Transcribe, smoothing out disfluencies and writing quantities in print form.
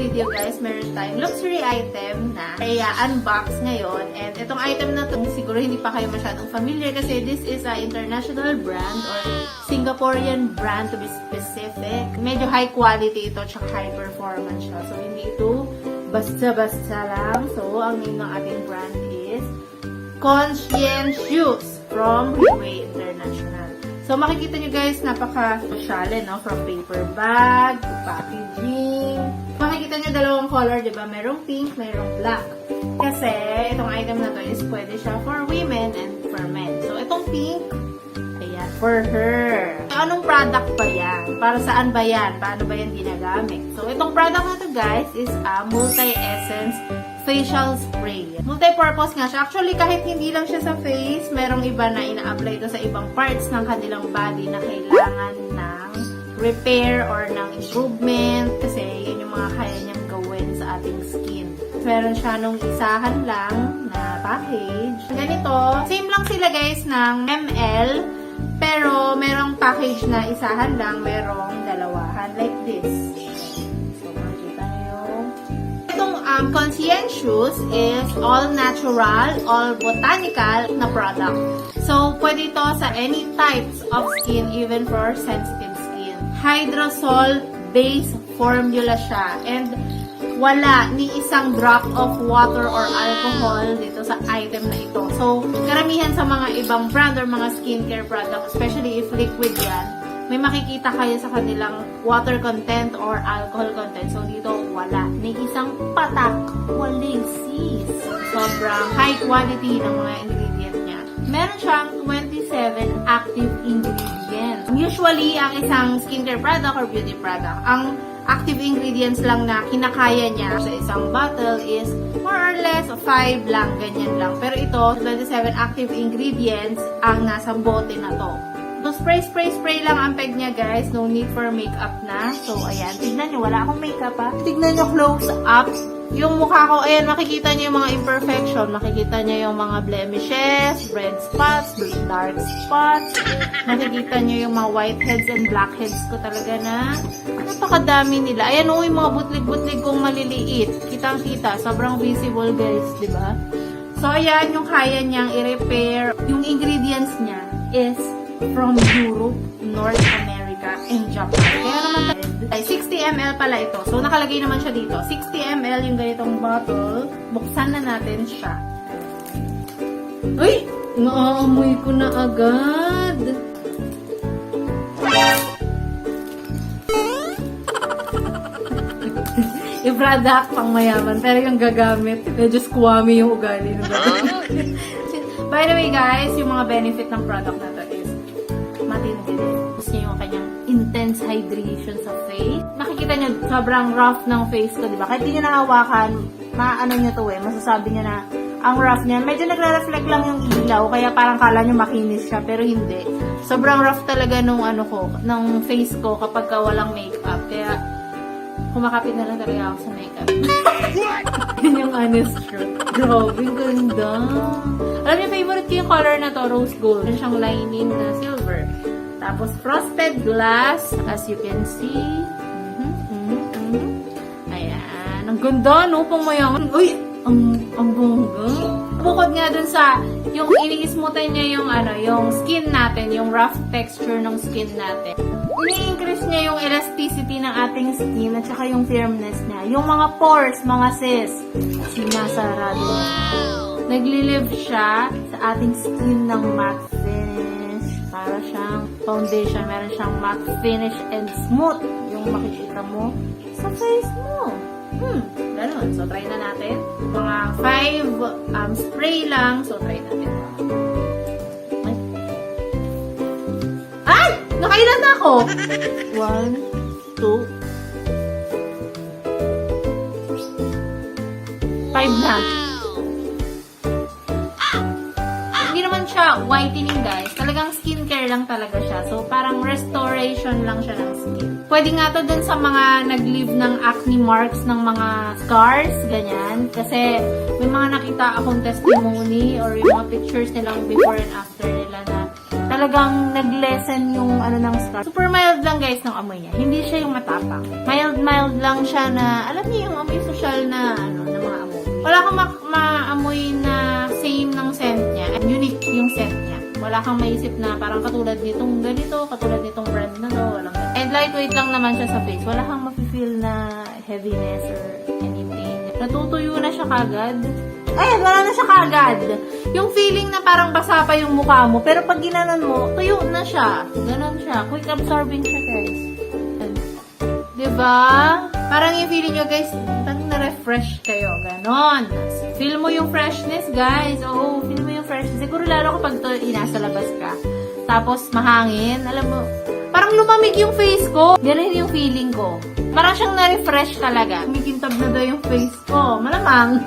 video guys, meron tayong luxury item na unbox ngayon. And itong item na to, siguro hindi pa kayo masyadong familiar kasi this is a international brand or Singaporean brand to be specific. Medyo high quality ito, tsaka high performance siya. So, hindi ito basta-basta lang. So, ang name ng ating brand is Conscientious from Huawei International. So, makikita nyo guys, napaka-sociale, no? From paper bag to packaging. Makikita nyo dalawang color, di ba? Merong pink, merong black. Kasi, itong item na to is pwede siya for women and for men. So, itong pink, ayan, for her. So, anong product ba yan? Para saan ba yan? Paano ba yan ginagamit? So, itong product na to guys is a multi-essence facial spray. Multi-purpose nga siya. Actually, kahit hindi lang siya sa face, merong iba na ina-apply ito sa ibang parts ng kanilang body na kailangan ng repair or ng improvement kasi yun yung mga kaya niyang gawin sa ating skin. Meron siya nung isahan lang na package. Ganito, same lang sila guys ng ml, pero merong package na isahan lang, merong dalawahan like this. Conscientious is all natural, all botanical na product. So, pwede ito sa any types of skin, even for sensitive skin. Hydrosol-based formula siya. And wala ni isang drop of water or alcohol dito sa item na ito. So, karamihan sa mga ibang brand or mga skincare product, especially if liquid yan, may makikita kayo sa kanilang water content or alcohol content. So, dito, wala. May isang patak. Waling sis. Sobrang high quality ng mga ingredient niya. Meron siyang 27 active ingredients. Usually, ang isang skincare product or beauty product, ang active ingredients lang na kinakaya niya sa isang bottle is more or less 5 lang, ganyan lang. Pero ito, 27 active ingredients ang nasa bote na to. So, spray lang ang peg niya, guys. No need for makeup na. So, ayan. Tignan nyo, wala akong makeup, ha. Tignan nyo close up. Yung mukha ko, ayan, makikita nyo yung mga imperfection. Makikita nyo yung mga blemishes, red spots, dark spots. Makikita nyo yung mga whiteheads and blackheads ko talaga na napakadami nila. Ayan, yung mga butlig-butlig kong maliliit. Kitang-kita. Sobrang visible, guys, diba? So, ayan, yung kaya niyang i-repair. Yung ingredients niya is from Europe, North America, and Japan. Kaya naman ay 60 ml pala ito. So, nakalagay naman siya dito. 60 ml yung ganitong bottle. Buksan na natin siya. Uy! Naaamoy ko na agad. Yung product pang mayaman. Pero yung gagamit, medyo squammy yung ugali ng gagamit. By the way guys, yung mga benefit ng product na to is matindi. Gusto niyo yung kanyang intense hydration sa face. Makikita niyo, sobrang rough ng face ko, diba? Kahit hindi niyo nahawakan, maano niyo to masasabi niyo na ang rough niya. Medyo nagre-reflect lang yung ilaw, kaya parang kala niyo makinis siya, pero hindi. Sobrang rough talaga nung ng face ko kapag walang makeup. Kaya, kumakapit na lang talaga ako sa makeup. Yun yung honest truth. Grabe, ganda. Alam niyo, favorite ko yung color na to, rose gold. Meron siyang lining na silver. Tapos, frosted glass, as you can see. Ayan. Ang ganda, no? Pamayaman. Uy! Ang bongga. Bukod nga dun sa, yung ini-smoothen niya yung skin natin, yung rough texture ng skin natin. Ini-increase niya yung elasticity ng ating skin at saka yung firmness niya. Yung mga pores, mga sis, sinasarado niya. Nagli-live siya sa ating skin ng matte finish. Para siyang foundation. Meron siyang matte finish and smooth. Yung makikita mo sa face mo. Ganun. So, try na natin. Mga 5 spray lang. So, try natin. Ay! Nakailan na ako! 1, 2, 5 na. Hindi naman siya whitening, guys. Talagang skincare lang talaga siya. So, parang restoration lang siya ng skin. Pwede nga to dun sa mga nag-leave ng acne marks, ng mga scars, ganyan. Kasi, may mga nakita akong testimony or yung mga pictures nilang before and after nila na talagang nag-lessen yung ano ng scar. Super mild lang guys ng amoy niya. Hindi siya yung matapang. Mild lang siya na, alam niyo yung amoy social na ano, na mga amoy. Wala kang maamoy na same ng scent niya. Unique yung scent niya. Wala kang maisip na parang katulad nitong ganito, katulad nitong brand na to. Walang ganito. And lightweight lang naman siya sa face. Wala kang mafe-feel na heaviness or anything. Natutuyo na siya kagad. Ayan, wala na siya kagad. Yung feeling na parang basa pa yung mukha mo, pero pag ginanon mo, tuyo na siya. Ganon siya. Quick absorbing siya, guys. Ayan. Diba? Parang yung feeling nyo, guys, parang na-refresh kayo. Ganon. Feel mo yung freshness, guys. Oo, feel mo yung freshness. Siguro lalo kapag to, nasa labas ka. Tapos, mahangin. Alam mo, parang lumamig yung face ko. Ganun yung feeling ko. Parang siyang na-refresh talaga. Kumikintab na daw yung face ko. Malamang.